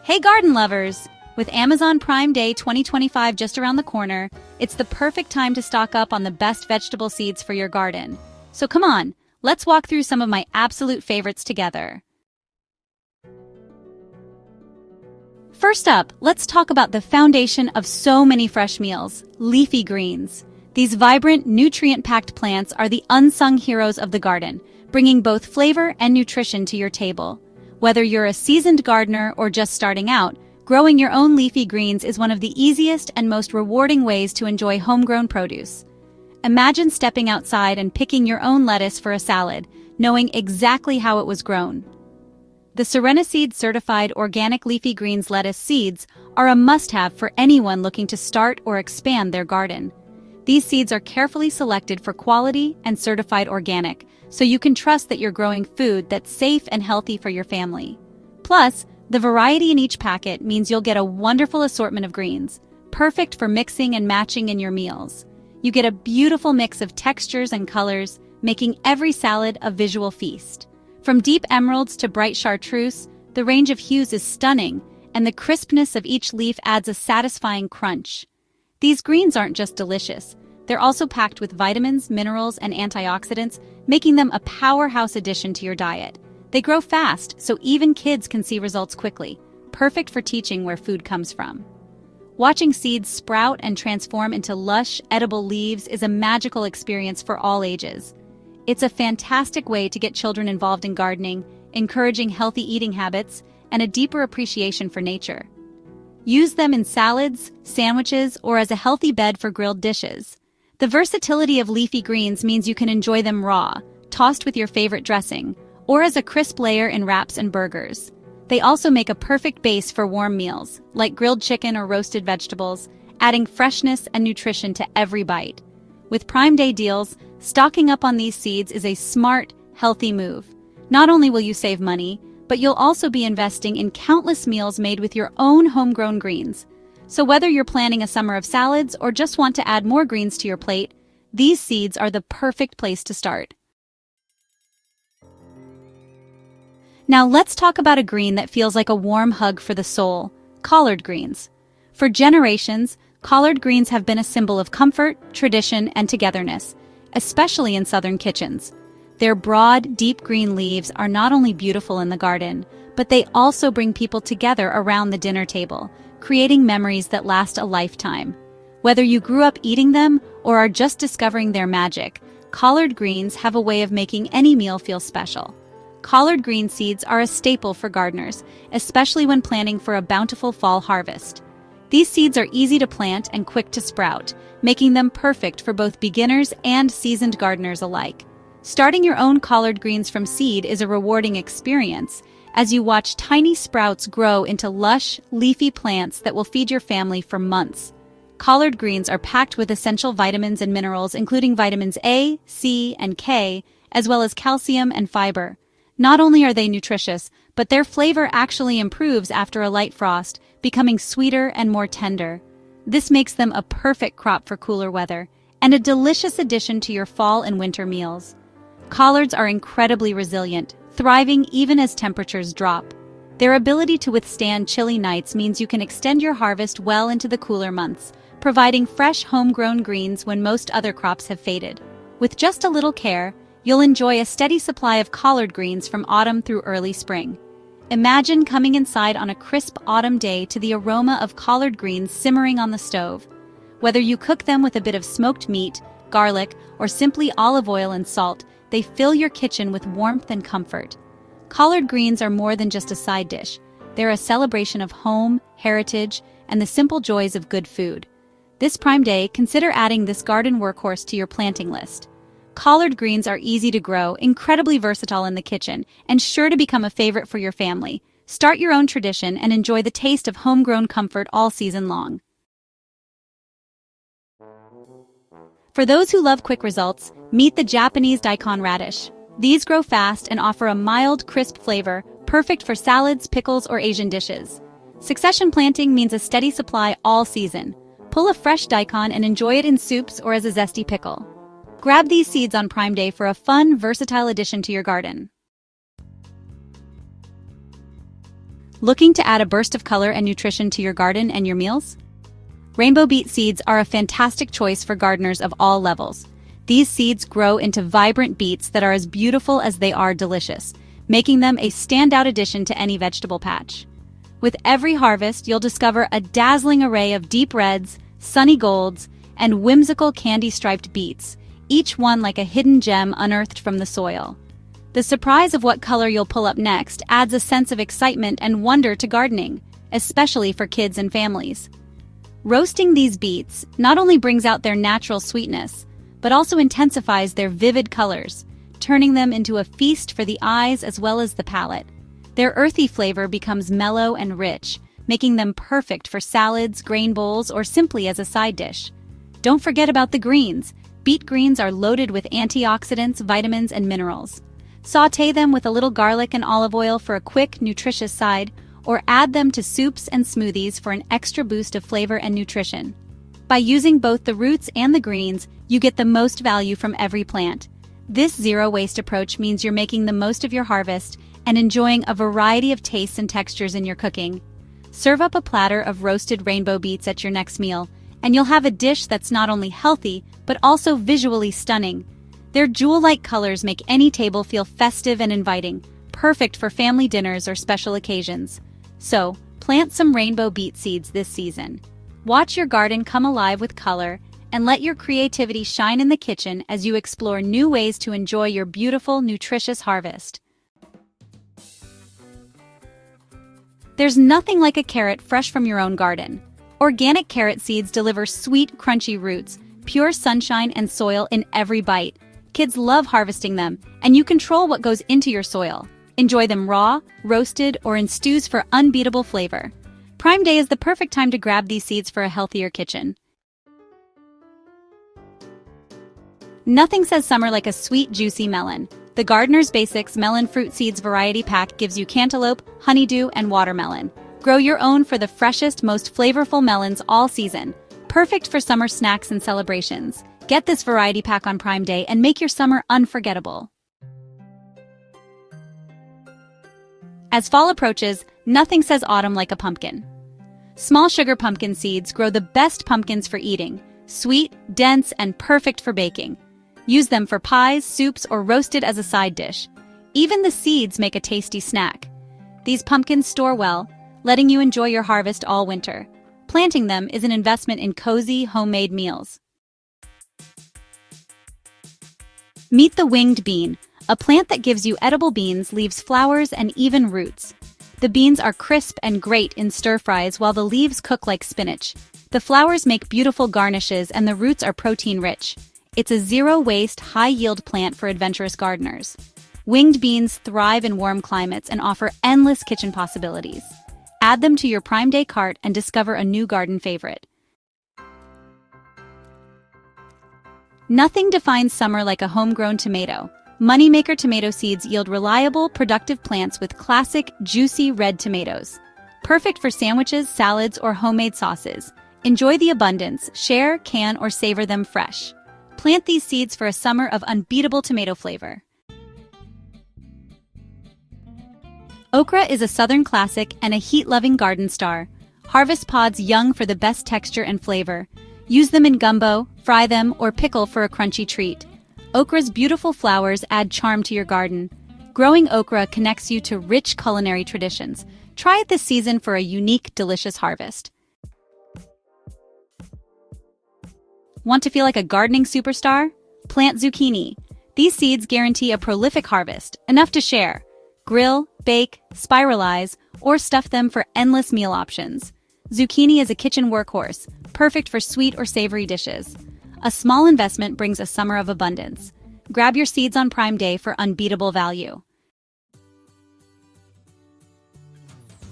Hey garden lovers! With Amazon Prime Day 2025 just around the corner, it's the perfect time to stock up on the best vegetable seeds for your garden. So come on, let's walk through some of my absolute favorites together. First up, let's talk about the foundation of so many fresh meals, leafy greens. These vibrant, nutrient-packed plants are the unsung heroes of the garden, bringing both flavor and nutrition to your table. Whether you're a seasoned gardener or just starting out, growing your own leafy greens is one of the easiest and most rewarding ways to enjoy homegrown produce. Imagine stepping outside and picking your own lettuce for a salad, knowing exactly how it was grown. The Serenaseed certified organic leafy greens lettuce seeds are a must-have for anyone looking to start or expand their garden. These seeds are carefully selected for quality and certified organic, so you can trust that you're growing food that's safe and healthy for your family. Plus, the variety in each packet means you'll get a wonderful assortment of greens, perfect for mixing and matching in your meals. You get a beautiful mix of textures and colors, making every salad a visual feast. From deep emeralds to bright chartreuse, the range of hues is stunning, and the crispness of each leaf adds a satisfying crunch. These greens aren't just delicious, they're also packed with vitamins, minerals, and antioxidants, making them a powerhouse addition to your diet. They grow fast, so even kids can see results quickly, perfect for teaching where food comes from. Watching seeds sprout and transform into lush, edible leaves is a magical experience for all ages. It's a fantastic way to get children involved in gardening, encouraging healthy eating habits, and a deeper appreciation for nature. Use them in salads, sandwiches, or as a healthy bed for grilled dishes. The versatility of leafy greens means you can enjoy them raw, tossed with your favorite dressing, or as a crisp layer in wraps and burgers. They also make a perfect base for warm meals, like grilled chicken or roasted vegetables, adding freshness and nutrition to every bite. With Prime Day deals, stocking up on these seeds is a smart, healthy move. Not only will you save money, but you'll also be investing in countless meals made with your own homegrown greens. So whether you're planning a summer of salads or just want to add more greens to your plate, these seeds are the perfect place to start. Now let's talk about a green that feels like a warm hug for the soul, collard greens. For generations, collard greens have been a symbol of comfort, tradition, and togetherness, especially in southern kitchens. Their broad, deep green leaves are not only beautiful in the garden, but they also bring people together around the dinner table, creating memories that last a lifetime. Whether you grew up eating them or are just discovering their magic, collard greens have a way of making any meal feel special. Collard green seeds are a staple for gardeners, especially when planning for a bountiful fall harvest. These seeds are easy to plant and quick to sprout, making them perfect for both beginners and seasoned gardeners alike. Starting your own collard greens from seed is a rewarding experience, as you watch tiny sprouts grow into lush, leafy plants that will feed your family for months. Collard greens are packed with essential vitamins and minerals, including vitamins A, C, and K, as well as calcium and fiber. Not only are they nutritious, but their flavor actually improves after a light frost, becoming sweeter and more tender. This makes them a perfect crop for cooler weather, and a delicious addition to your fall and winter meals. Collards are incredibly resilient, thriving even as temperatures drop. Their ability to withstand chilly nights means you can extend your harvest well into the cooler months, providing fresh homegrown greens when most other crops have faded. With just a little care, you'll enjoy a steady supply of collard greens from autumn through early spring. Imagine coming inside on a crisp autumn day to the aroma of collard greens simmering on the stove. Whether you cook them with a bit of smoked meat, garlic, or simply olive oil and salt, they fill your kitchen with warmth and comfort. Collard greens are more than just a side dish. They're a celebration of home, heritage, and the simple joys of good food. This Prime Day, consider adding this garden workhorse to your planting list. Collard greens are easy to grow, incredibly versatile in the kitchen, and sure to become a favorite for your family. Start your own tradition and enjoy the taste of homegrown comfort all season long. For those who love quick results, meet the Japanese daikon radish. These grow fast and offer a mild, crisp flavor, perfect for salads, pickles, or Asian dishes. Succession planting means a steady supply all season. Pull a fresh daikon and enjoy it in soups or as a zesty pickle. Grab these seeds on Prime Day for a fun, versatile addition to your garden. Looking to add a burst of color and nutrition to your garden and your meals? Rainbow beet seeds are a fantastic choice for gardeners of all levels. These seeds grow into vibrant beets that are as beautiful as they are delicious, making them a standout addition to any vegetable patch. With every harvest, you'll discover a dazzling array of deep reds, sunny golds, and whimsical candy-striped beets, each one like a hidden gem unearthed from the soil. The surprise of what color you'll pull up next adds a sense of excitement and wonder to gardening, especially for kids and families. Roasting these beets not only brings out their natural sweetness, but also intensifies their vivid colors, turning them into a feast for the eyes as well as the palate. Their earthy flavor becomes mellow and rich, making them perfect for salads, grain bowls, or simply as a side dish. Don't forget about the greens. Beet greens are loaded with antioxidants, vitamins, and minerals. Sauté them with a little garlic and olive oil for a quick, nutritious side, or add them to soups and smoothies for an extra boost of flavor and nutrition. By using both the roots and the greens, you get the most value from every plant. This zero-waste approach means you're making the most of your harvest and enjoying a variety of tastes and textures in your cooking. Serve up a platter of roasted rainbow beets at your next meal, and you'll have a dish that's not only healthy, but also visually stunning. Their jewel-like colors make any table feel festive and inviting, perfect for family dinners or special occasions. So, plant some rainbow beet seeds this season. Watch your garden come alive with color, and let your creativity shine in the kitchen as you explore new ways to enjoy your beautiful, nutritious harvest. There's nothing like a carrot fresh from your own garden. Organic carrot seeds deliver sweet, crunchy roots, pure sunshine and soil in every bite. Kids love harvesting them, and you control what goes into your soil. Enjoy them raw, roasted, or in stews for unbeatable flavor. Prime Day is the perfect time to grab these seeds for a healthier kitchen. Nothing says summer like a sweet, juicy melon. The Gardener's Basics Melon Fruit Seeds Variety Pack gives you cantaloupe, honeydew, and watermelon. Grow your own for the freshest, most flavorful melons all season. Perfect for summer snacks and celebrations. Get this variety pack on Prime Day and make your summer unforgettable. As fall approaches, nothing says autumn like a pumpkin. Small sugar pumpkin seeds grow the best pumpkins for eating. Sweet, dense, and perfect for baking. Use them for pies, soups, or roasted as a side dish. Even the seeds make a tasty snack. These pumpkins store well, letting you enjoy your harvest all winter. Planting them is an investment in cozy, homemade meals. Meet the winged bean, a plant that gives you edible beans, leaves, flowers, and even roots. The beans are crisp and great in stir-fries while the leaves cook like spinach. The flowers make beautiful garnishes and the roots are protein-rich. It's a zero-waste, high-yield plant for adventurous gardeners. Winged beans thrive in warm climates and offer endless kitchen possibilities. Add them to your Prime Day cart and discover a new garden favorite. Nothing defines summer like a homegrown tomato. Moneymaker tomato seeds yield reliable, productive plants with classic, juicy red tomatoes. Perfect for sandwiches, salads, or homemade sauces. Enjoy the abundance, share, can, or savor them fresh. Plant these seeds for a summer of unbeatable tomato flavor. Okra is a southern classic and a heat-loving garden star. Harvest pods young for the best texture and flavor. Use them in gumbo, fry them, or pickle for a crunchy treat. Okra's beautiful flowers add charm to your garden. Growing okra connects you to rich culinary traditions. Try it this season for a unique, delicious harvest. Want to feel like a gardening superstar? Plant zucchini. These seeds guarantee a prolific harvest, enough to share. Grill, bake, spiralize, or stuff them for endless meal options. Zucchini is a kitchen workhorse, perfect for sweet or savory dishes. A small investment brings a summer of abundance. Grab your seeds on Prime Day for unbeatable value.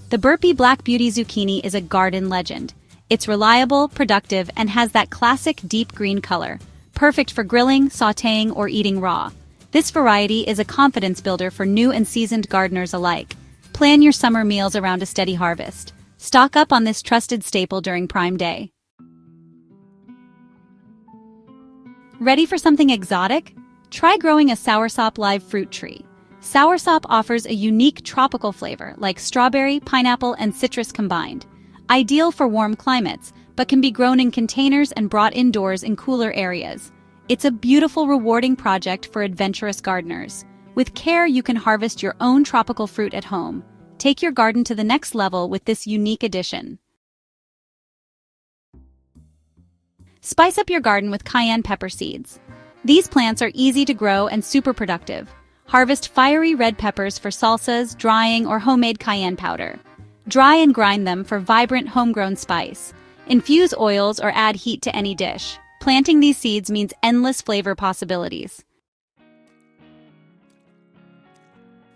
The Burpee Black Beauty zucchini is a garden legend. It's reliable, productive, and has that classic deep green color, perfect for grilling, sautéing, or eating raw. This variety is a confidence builder for new and seasoned gardeners alike. Plan your summer meals around a steady harvest. Stock up on this trusted staple during Prime Day. Ready for something exotic? Try growing a soursop live fruit tree. Soursop offers a unique tropical flavor like strawberry, pineapple, and citrus combined. Ideal for warm climates, but can be grown in containers and brought indoors in cooler areas. It's a beautiful, rewarding project for adventurous gardeners. With care, you can harvest your own tropical fruit at home. Take your garden to the next level with this unique addition. Spice up your garden with cayenne pepper seeds. These plants are easy to grow and super productive. Harvest fiery red peppers for salsas, drying, or homemade cayenne powder. Dry and grind them for vibrant homegrown spice. Infuse oils or add heat to any dish. Planting these seeds means endless flavor possibilities.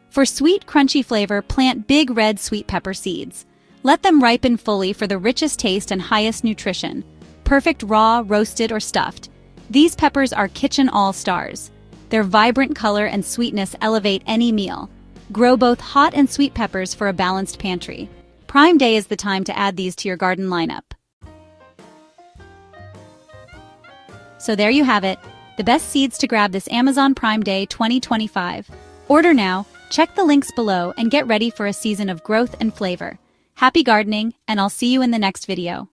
For sweet, crunchy flavor, plant big red sweet pepper seeds. Let them ripen fully for the richest taste and highest nutrition. Perfect raw, roasted, or stuffed. These peppers are kitchen all-stars. Their vibrant color and sweetness elevate any meal. Grow both hot and sweet peppers for a balanced pantry. Prime Day is the time to add these to your garden lineup. So there you have it, the best seeds to grab this Amazon Prime Day 2025. Order now, check the links below, and get ready for a season of growth and flavor. Happy gardening, and I'll see you in the next video.